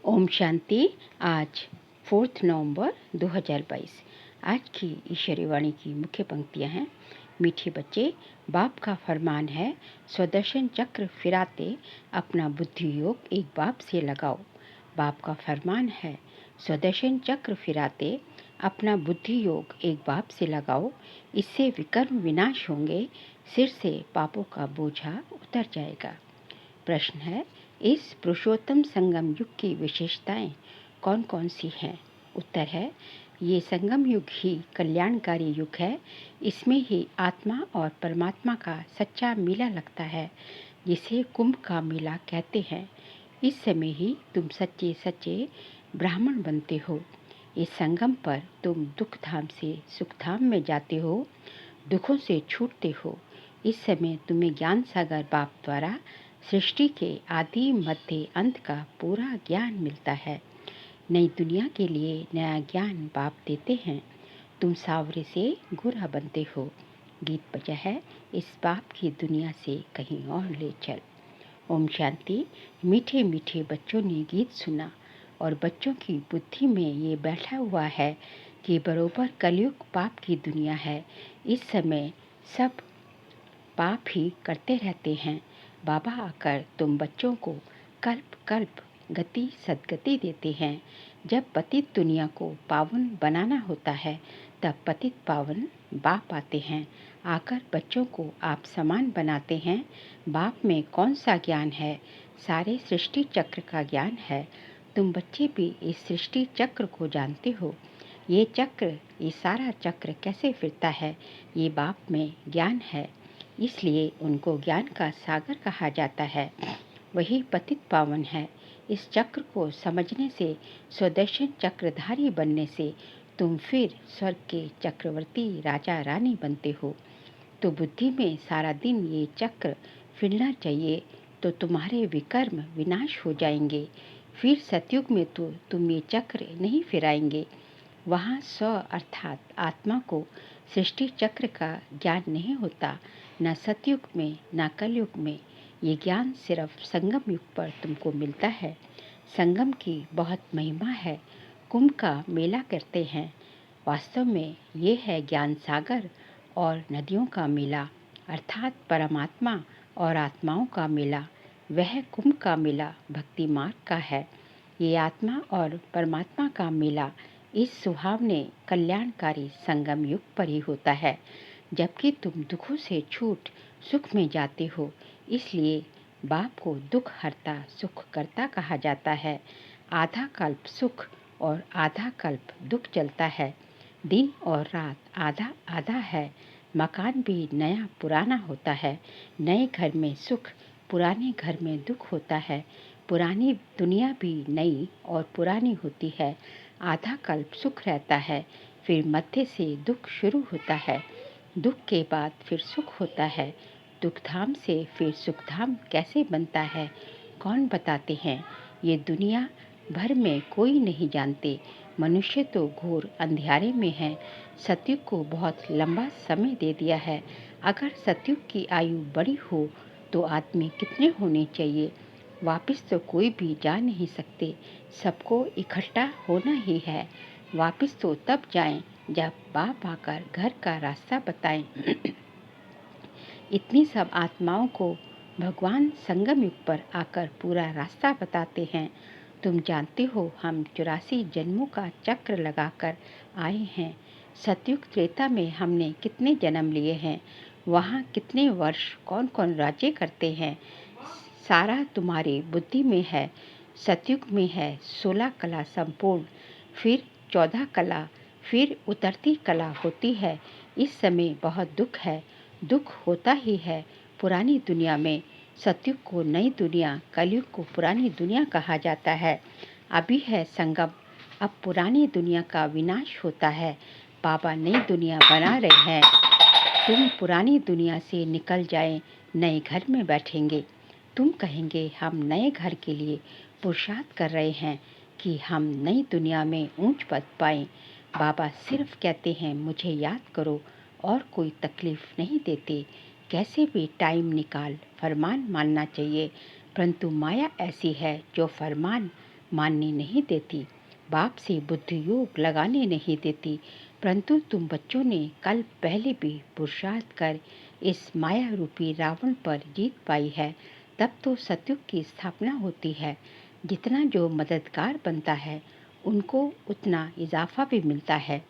ओम शांति। आज 4 नवंबर 2022। आज की ईश्वरी वाणी की मुख्य पंक्तियां हैं। मीठे बच्चे, बाप का फरमान है, स्वदर्शन चक्र फिराते अपना बुद्धि योग एक बाप से लगाओ। बाप का फरमान है, स्वदर्शन चक्र फिराते अपना बुद्धि योग एक बाप से लगाओ। इससे विकर्म विनाश होंगे, सिर से पापों का बोझा उतर जाएगा। प्रश्न है, इस पुरुषोत्तम संगम युग की विशेषताएं कौन कौन सी हैं? उत्तर है, ये संगम युग ही कल्याणकारी युग है। इसमें ही आत्मा और परमात्मा का सच्चा मेला लगता है, जिसे कुंभ का मेला कहते हैं। इस समय ही तुम सच्चे सच्चे ब्राह्मण बनते हो। इस संगम पर तुम दुख धाम से सुख धाम में जाते हो, दुखों से छूटते हो। इस समय तुम्हें ज्ञान सागर बाप द्वारा सृष्टि के आदि मध्य अंत का पूरा ज्ञान मिलता है। नई दुनिया के लिए नया ज्ञान बाप देते हैं। तुम सावरे से गोरा बनते हो। गीत बजा है, इस बाप की दुनिया से कहीं और ले चल। ओम शांति। मीठे मीठे बच्चों ने गीत सुना और बच्चों की बुद्धि में ये बैठा हुआ है कि बरोबर कलयुग पाप की दुनिया है। इस समय सब पाप ही करते रहते हैं। बाबा आकर तुम बच्चों को कल्प कल्प गति सद्गति देते हैं। जब पतित दुनिया को पावन बनाना होता है, तब पतित पावन बाप आते हैं। आकर बच्चों को आप समान बनाते हैं। बाप में कौन सा ज्ञान है? सारे सृष्टि चक्र का ज्ञान है। तुम बच्चे भी इस सृष्टि चक्र को जानते हो। ये चक्र, ये सारा चक्र कैसे फिरता है, ये बाप में ज्ञान है। इसलिए उनको ज्ञान का सागर कहा जाता है। वही पतित पावन है। इस चक्र को समझने से, स्वदर्शन चक्रधारी बनने से तुम फिर स्वर्ग के चक्रवर्ती राजा रानी बनते हो। तो बुद्धि में सारा दिन ये चक्र फिरना चाहिए, तो तुम्हारे विकर्म विनाश हो जाएंगे। फिर सतयुग में तो तुम ये चक्र नहीं फिराएंगे। वहाँ स्व अर्थात आत्मा को सृष्टि चक्र का ज्ञान नहीं होता, न सतयुग में न कलयुग में। ये ज्ञान सिर्फ संगम युग पर तुमको मिलता है। संगम की बहुत महिमा है। कुंभ का मेला करते हैं। वास्तव में ये है ज्ञान सागर और नदियों का मेला, अर्थात परमात्मा और आत्माओं का मेला। वह कुंभ का मेला भक्ति मार्ग का है। ये आत्मा और परमात्मा का मेला इस सुहावने कल्याणकारी संगम युग पर ही होता है, जबकि तुम दुखों से छूट सुख में जाते हो। इसलिए बाप को दुख हरता सुख करता कहा जाता है। आधा कल्प सुख और आधा कल्प दुख चलता है। दिन और रात आधा आधा है। मकान भी नया पुराना होता है। नए घर में सुख, पुराने घर में दुख होता है। पुरानी दुनिया भी नई और पुरानी होती है। आधा कल्प सुख रहता है, फिर मध्य से दुख शुरू होता है। दुख के बाद फिर सुख होता है। दुख धाम से फिर सुख धाम कैसे बनता है, कौन बताते हैं? ये दुनिया भर में कोई नहीं जानते। मनुष्य तो घोर अंधियारे में है। सतयुग को बहुत लंबा समय दे दिया है। अगर सतयुग की आयु बड़ी हो तो आदमी कितने होने चाहिए? वापिस तो कोई भी जा नहीं सकते। सबको इकट्ठा होना ही है। वापिस तो तब जाएं जब बाप आकर घर का रास्ता बताएं। इतनी सब आत्माओं को भगवान संगम युग पर आकर पूरा रास्ता बताते हैं। तुम जानते हो, हम 84 जन्मों का चक्र लगाकर आए हैं। सतयुग त्रेता में हमने कितने जन्म लिए हैं, वहाँ कितने वर्ष कौन कौन राज्य करते हैं, सारा तुम्हारी बुद्धि में है। सतयुग में है 16 कला संपूर्ण, फिर 14 कला, फिर उतरती कला होती है। इस समय बहुत दुख है, दुख होता ही है पुरानी दुनिया में। सतयुग को नई दुनिया, कलयुग को पुरानी दुनिया कहा जाता है। अभी है संगम, अब पुरानी दुनिया का विनाश होता है। बाबा नई दुनिया बना रहे हैं। तुम पुरानी दुनिया से निकल जाएं, नए घर में बैठेंगे। तुम कहेंगे, हम नए घर के लिए पुरुषार्थ कर रहे हैं कि हम नई दुनिया में ऊंच पद पाएं। बाबा सिर्फ कहते हैं, मुझे याद करो, और कोई तकलीफ नहीं देते। कैसे भी टाइम निकाल फरमान मानना चाहिए, परंतु माया ऐसी है जो फरमान मानने नहीं देती, बाप से बुद्धि योग लगाने नहीं देती, परंतु तुम बच्चों ने कल पहले भी पुरुषार्थ कर इस माया रूपी रावण पर जीत पाई है। तब तो सतयुग की स्थापना होती है। जितना जो मददगार बनता है उनको उतना इजाफा भी मिलता है।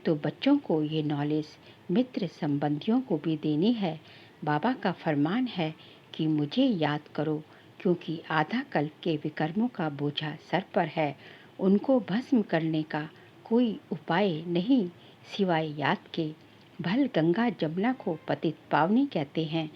तो बच्चों को ये नॉलेज मित्र संबंधियों को भी देनी है। बाबा का फरमान है कि मुझे याद करो, क्योंकि आधा कल्प के विकर्मों का बोझा सर पर है। उनको भस्म करने का कोई उपाय नहीं सिवाय याद के। भल गंगा जमुना को पतित पावनी कहते हैं।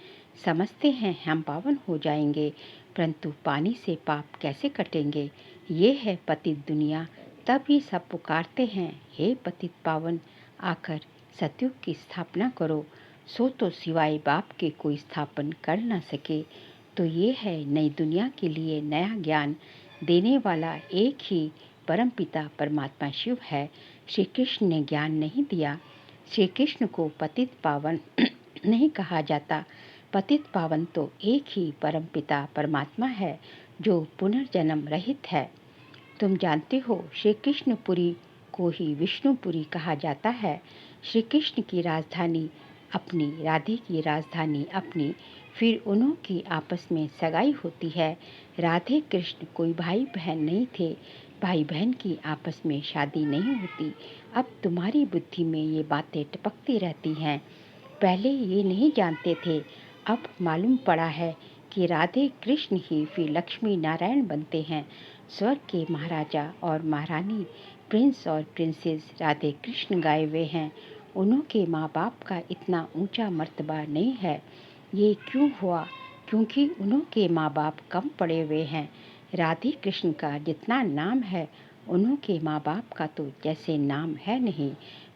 समझते हैं हम पावन हो जाएंगे, परंतु पानी से पाप कैसे कटेंगे। ये है पतित दुनिया। तभी सब पुकारते हैं, हे पतित पावन, आकर सतयुग की स्थापना करो। सो तो सिवाय बाप के कोई स्थापन कर न सके। तो ये है नई दुनिया के लिए नया ज्ञान देने वाला एक ही परमपिता परमात्मा शिव है। श्री कृष्ण ने ज्ञान नहीं दिया। श्री कृष्ण को पतित पावन नहीं कहा जाता। पतित पावन तो एक ही परमपिता परमात्मा है जो पुनर्जन्म रहित है। तुम जानते हो, श्री कृष्णपुरी को ही विष्णुपुरी कहा जाता है। श्री कृष्ण की राजधानी अपनी, राधे की राजधानी अपनी, फिर उन्हों की आपस में सगाई होती है। राधे कृष्ण कोई भाई बहन नहीं थे। भाई बहन की आपस में शादी नहीं होती। अब तुम्हारी बुद्धि में ये बातें टपकती रहती हैं। पहले ये नहीं जानते थे, अब मालूम पड़ा है कि राधे कृष्ण ही फिर लक्ष्मी नारायण बनते हैं। स्वर्ग के महाराजा और महारानी, प्रिंस और प्रिंसेस राधे कृष्ण गाए हुए हैं। उन्हों के माँ बाप का इतना ऊंचा मर्तबा नहीं है। ये क्यों हुआ? क्योंकि उन्हों के माँ बाप कम पड़े हुए हैं। राधे कृष्ण का जितना नाम है, उन्हों के माँ बाप का तो जैसे नाम है नहीं।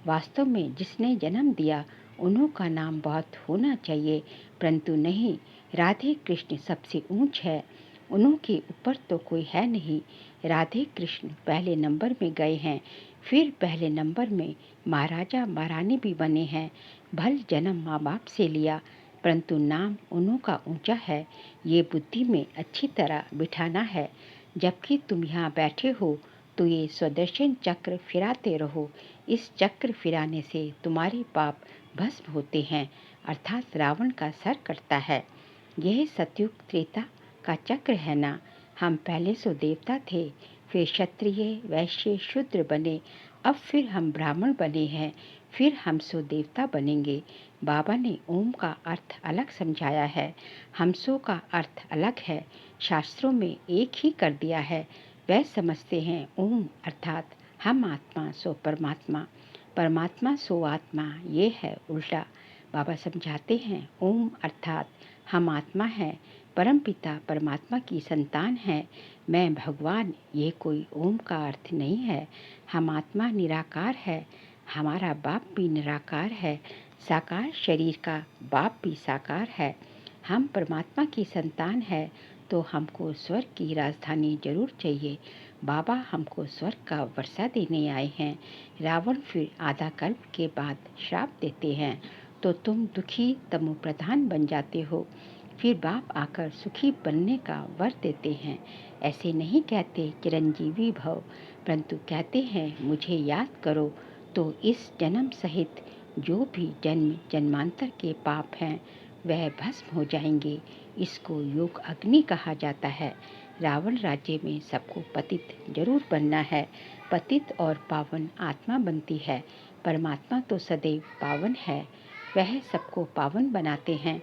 वास्तव में जिसने जन्म दिया उन्हों का नाम बहुत होना चाहिए, परंतु नहीं। राधे कृष्ण सबसे ऊंच है, उन्हों के ऊपर तो कोई है नहीं। राधे कृष्ण पहले नंबर में गए हैं, फिर पहले नंबर में महाराजा महारानी भी बने हैं। भल जन्म माँ बाप से लिया, परंतु नाम उन्हों का ऊंचा है। ये बुद्धि में अच्छी तरह बिठाना है। जबकि तुम यहाँ बैठे हो तो ये स्वदर्शन चक्र फिराते रहो। इस चक्र फिराने से तुम्हारे पाप भस्म होते हैं, अर्थात रावण का सर कटता है। यह सतयुग त्रेता का चक्र है ना। हम पहले सो देवता थे, फिर क्षत्रिय वैश्य शूद्र बने, अब फिर हम ब्राह्मण बने हैं, फिर हम सो देवता बनेंगे। बाबा ने ओम का अर्थ अलग समझाया है, हमसो का अर्थ अलग है। शास्त्रों में एक ही कर दिया है। वह समझते हैं ओम अर्थात हम आत्मा सो परमात्मा, परमात्मा सो आत्मा, ये है उल्टा। बाबा समझाते हैं ओम अर्थात हम आत्मा हैं, परमपिता परमात्मा की संतान है, मैं भगवान, ये कोई ओम का अर्थ नहीं है। हम आत्मा निराकार है, हमारा बाप भी निराकार है, साकार शरीर का बाप भी साकार है। हम परमात्मा की संतान है, तो हमको स्वर्ग की राजधानी जरूर चाहिए। बाबा हमको स्वर्ग का वर्षा देने आए हैं। रावण फिर आधा कल्प के बाद श्राप देते हैं, तो तुम दुखी तमो प्रधान बन जाते हो। फिर बाप आकर सुखी बनने का वर देते हैं। ऐसे नहीं कहते चिरंजीवी भव, परंतु कहते हैं मुझे याद करो, तो इस जन्म सहित जो भी जन्म जन्मांतर के पाप हैं वह भस्म हो जाएंगे। इसको योग अग्नि कहा जाता है। रावण राज्य में सबको पतित जरूर बनना है। पतित और पावन आत्मा बनती है, परमात्मा तो सदैव पावन है, वह सबको पावन बनाते हैं।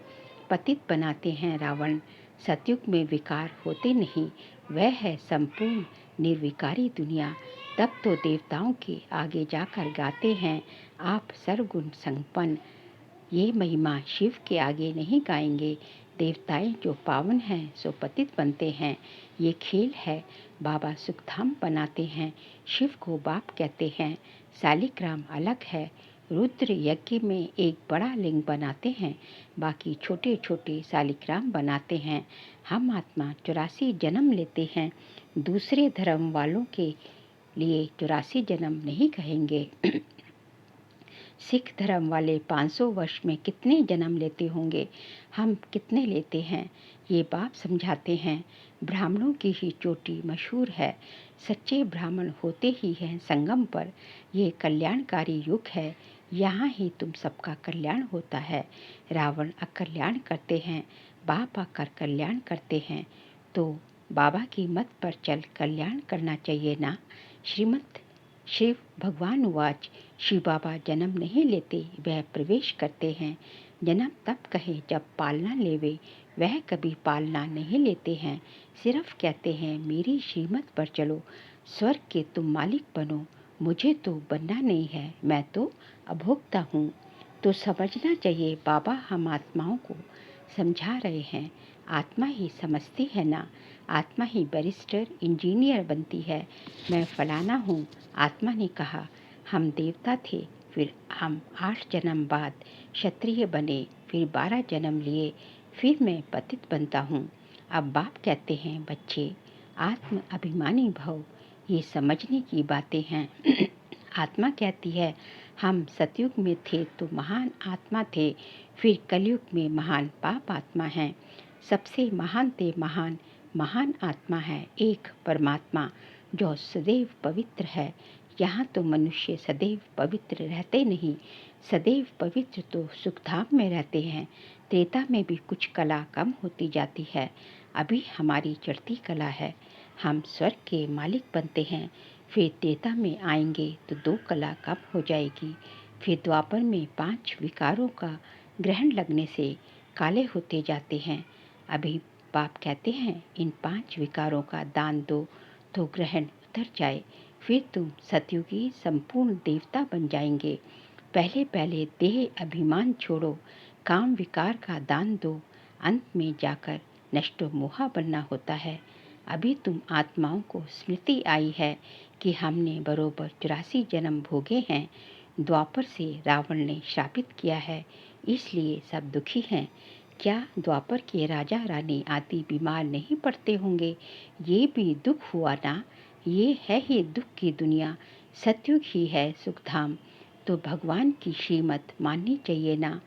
पतित बनाते हैं रावण। सतयुग में विकार होते नहीं, वह है संपूर्ण निर्विकारी दुनिया। तब तो देवताओं के आगे जाकर गाते हैं, आप सर्वगुण संपन्न। ये महिमा शिव के आगे नहीं गाएंगे। देवताएं जो पावन हैं सो पतित बनते हैं। ये खेल है। बाबा सुखधाम बनाते हैं, शिव को बाप कहते हैं। शालिग्राम अलग है। रुद्र यज्ञ में एक बड़ा लिंग बनाते हैं, बाकी छोटे छोटे शालिग्राम बनाते हैं। हम आत्मा 84 जन्म लेते हैं। दूसरे धर्म वालों के लिए 84 जन्म नहीं कहेंगे। सिख धर्म वाले 500 वर्ष में कितने जन्म लेते होंगे, हम कितने लेते हैं, ये बाप समझाते हैं, ब्राह्मणों की ही चोटी मशहूर है, सच्चे ब्राह्मण होते ही हैं संगम पर। ये कल्याणकारी युग है, यहाँ ही तुम सबका कल्याण होता है। रावण अकल्याण करते हैं, बाप आकर कल्याण करते हैं, तो बाबा की मत पर चल कल्याण करना चाहिए ना। श्रीमद् शिव भगवान उवाच, शिव बाबा जन्म नहीं लेते, वह प्रवेश करते हैं। जन्म तब कहे जब पालना लेवे, वह कभी पालना नहीं लेते हैं। सिर्फ कहते हैं मेरी श्रीमत पर चलो, स्वर्ग के तुम मालिक बनो। मुझे तो बनना नहीं है, मैं तो अभोक्ता हूँ। तो समझना चाहिए बाबा हम आत्माओं को समझा रहे हैं। आत्मा ही समझती है ना, आत्मा ही बैरिस्टर इंजीनियर बनती है। मैं फलाना हूँ, आत्मा ने कहा। हम देवता थे, फिर हम 8 जन्म बाद क्षत्रिय बने, फिर 12 जन्म लिए, फिर मैं पतित बनता हूँ। अब बाप कहते हैं बच्चे आत्म अभिमानी भव। ये समझने की बातें हैं। आत्मा कहती है हम सतयुग में थे तो महान आत्मा थे, फिर कलयुग में महान पाप आत्मा हैं। सबसे महान ते महान महान आत्मा है एक परमात्मा, जो सदैव पवित्र है। यहाँ तो मनुष्य सदैव पवित्र रहते नहीं, सदैव पवित्र तो सुखधाम में रहते हैं। त्रेता में भी कुछ कला कम होती जाती है, अभी हमारी चढ़ती कला है। हम स्वर्ग के मालिक बनते हैं, फिर त्रेता में आएंगे तो 2 कला कम हो जाएगी। फिर द्वापर में 5 विकारों का ग्रहण लगने से काले होते जाते हैं। अभी बाप कहते हैं इन 5 विकारों का दान दो तो ग्रहण उतर जाए, फिर तुम सतयुगी संपूर्ण देवता बन जाएंगे। पहले पहले देह अभिमान छोड़ो, काम विकार का दान दो, अंत में जाकर नष्टो मोहा बनना होता है। अभी तुम आत्माओं को स्मृति आई है कि हमने बरोबर 84 जन्म भोगे हैं। द्वापर से रावण ने श्रापित किया है, इसलिए सब दुखी हैं। क्या द्वापर के राजा रानी आदि बीमार नहीं पड़ते होंगे? ये भी दुख हुआ ना। ये है ही दुख की दुनिया, सतयुग ही है सुखधाम। तो भगवान की श्रीमत माननी चाहिए ना।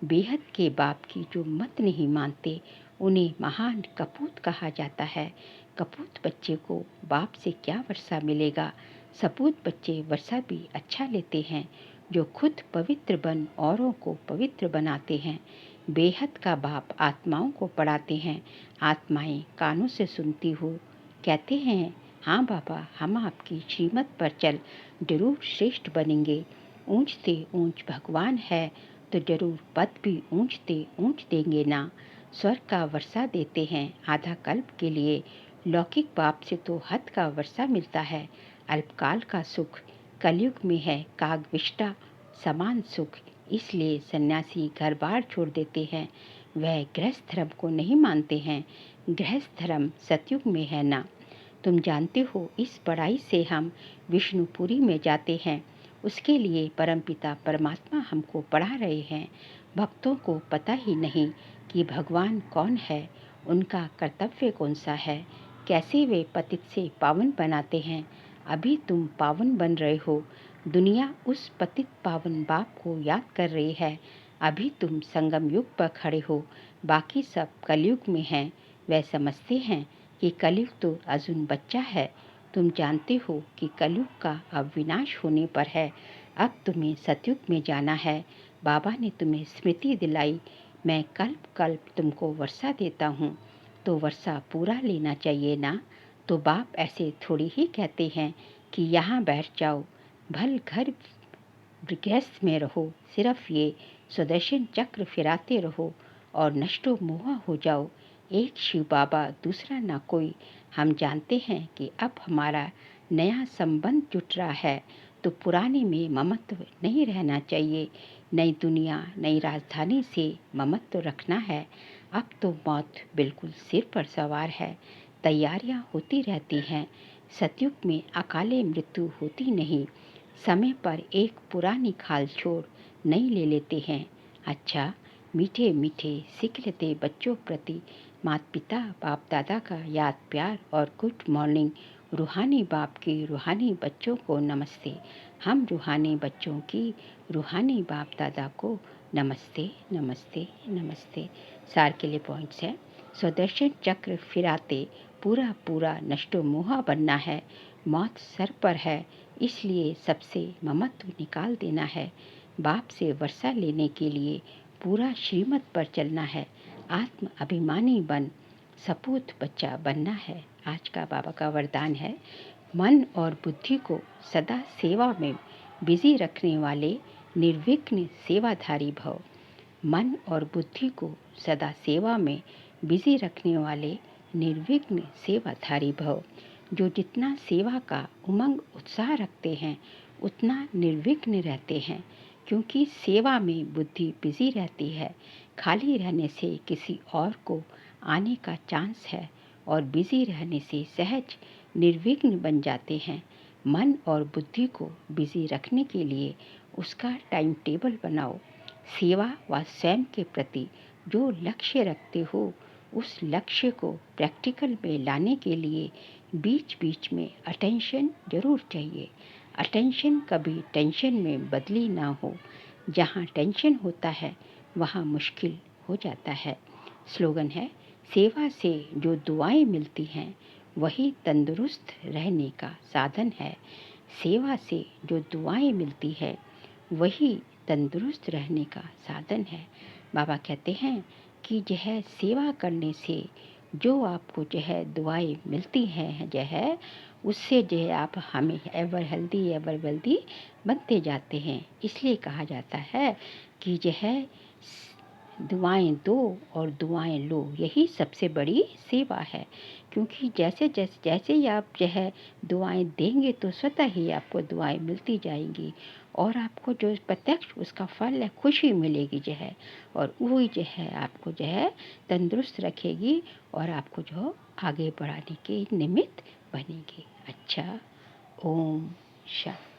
बेहद के बाप की जो मत नहीं मानते, उन्हें महान कपूत कहा जाता है। कपूत बच्चे को बाप से क्या वर्षा मिलेगा? सपूत बच्चे वर्षा भी अच्छा लेते हैं, जो खुद पवित्र बन औरों को पवित्र बनाते हैं। बेहद का बाप आत्माओं को पढ़ाते हैं, आत्माएं कानों से सुनती हो, कहते हैं हाँ बाबा हम आपकी श्रीमत पर चल जरूर श्रेष्ठ बनेंगे। ऊंचते ऊंच भगवान है तो जरूर पद भी ऊंचते ऊंच देंगे ना। स्वर्ग का वर्षा देते हैं आधा कल्प के लिए, लौकिक बाप से तो हद का वर्षा मिलता है। अल्पकाल का सुख कलयुग में है कागविष्टा समान सुख, इसलिए सन्यासी घर बार छोड़ देते हैं। वह गृहस्थ धर्म को नहीं मानते हैं, गृहस्थ धर्म सतयुग में है ना। तुम जानते हो इस पढ़ाई से हम विष्णुपुरी में जाते हैं, उसके लिए परमपिता परमात्मा हमको पढ़ा रहे हैं। भक्तों को पता ही नहीं कि भगवान कौन है, उनका कर्तव्य कौन सा है, कैसे वे पतित से पावन बनाते हैं। अभी तुम पावन बन रहे हो, दुनिया उस पतित पावन बाप को याद कर रही है। अभी तुम संगम युग पर खड़े हो, बाकी सब कलयुग में हैं। वे समझते हैं कि कलयुग तो अजून बच्चा है। तुम जानते हो कि कलयुग का अब विनाश होने पर है, अब तुम्हें सतयुग में जाना है। बाबा ने तुम्हें स्मृति दिलाई, मैं कल्प कल्प तुमको वर्षा देता हूँ, तो वर्षा पूरा लेना चाहिए ना। तो बाप ऐसे थोड़ी ही कहते हैं कि यहाँ बैठ जाओ, भल घर गृहस्थ में रहो, सिर्फ ये सुदर्शन चक्र फिराते रहो और नष्टो मोहा हो जाओ। एक शिव बाबा दूसरा ना कोई। हम जानते हैं कि अब हमारा नया संबंध जुट रहा है, तो पुराने में ममत्व नहीं रहना चाहिए। नई दुनिया नई राजधानी से ममत्व रखना है। अब तो मौत बिल्कुल सिर पर सवार है, तैयारियां होती रहती हैं। सतयुग में अकाले मृत्यु होती नहीं, समय पर एक पुरानी खाल छोड़ नई ले लेते हैं। अच्छा, मीठे मीठे सीख लेते बच्चों प्रति माता पिता बाप दादा का याद प्यार और गुड मॉर्निंग। रूहानी बाप के रूहानी बच्चों को नमस्ते। हम रूहानी बच्चों की रूहानी बाप दादा को नमस्ते नमस्ते नमस्ते। सार के लिए पॉइंट्स हैं। सुदर्शन चक्र फिराते पूरा पूरा नष्टो मोहा बनना है। मौत सर पर है, इसलिए सबसे ममत्व निकाल देना है। बाप से वर्षा लेने के लिए पूरा श्रीमत पर चलना है। आत्म अभिमानी बन सपूत बच्चा बनना है। आज का बाबा का वरदान है, मन और बुद्धि को सदा सेवा में बिजी रखने वाले निर्विघ्न सेवाधारी भव। मन और बुद्धि को सदा सेवा में बिजी रखने वाले निर्विघ्न सेवाधारी भव। जो जितना सेवा का उमंग उत्साह रखते हैं उतना निर्विघ्न रहते हैं, क्योंकि सेवा में बुद्धि बिजी रहती है। खाली रहने से किसी और को आने का चांस है और बिजी रहने से सहज निर्विघ्न बन जाते हैं। मन और बुद्धि को बिजी रखने के लिए उसका टाइम टेबल बनाओ। सेवा व स्वयं के प्रति जो लक्ष्य रखते हो उस लक्ष्य को प्रैक्टिकल में लाने के लिए बीच बीच में अटेंशन जरूर चाहिए। अटेंशन कभी टेंशन में बदली ना हो। जहाँ टेंशन होता है वहाँ मुश्किल हो जाता है। स्लोगन है, सेवा से जो दुआएं मिलती हैं वही तंदुरुस्त रहने का साधन है। सेवा से जो दुआएं मिलती है वही तंदुरुस्त रहने का साधन है। बाबा कहते हैं कि जो है सेवा करने से जो आपको जो है दुआएं मिलती हैं जो है उससे जो है आप हमें एवर हेल्दी एवर वेल्दी बनते जाते हैं। इसलिए कहा जाता है कि जो है दुआएं दो और दुआएं लो, यही सबसे बड़ी सेवा है। क्योंकि जैसे जैसे जैसे ही आप जो है दुआएं देंगे तो स्वतः ही आपको दुआएं मिलती जाएंगी और आपको जो प्रत्यक्ष उसका फल है खुशी मिलेगी जो है, और वही जो है आपको जो है तंदुरुस्त रखेगी और आपको जो आगे बढ़ाने के निमित्त बनेगी। अच्छा, ओम शांति।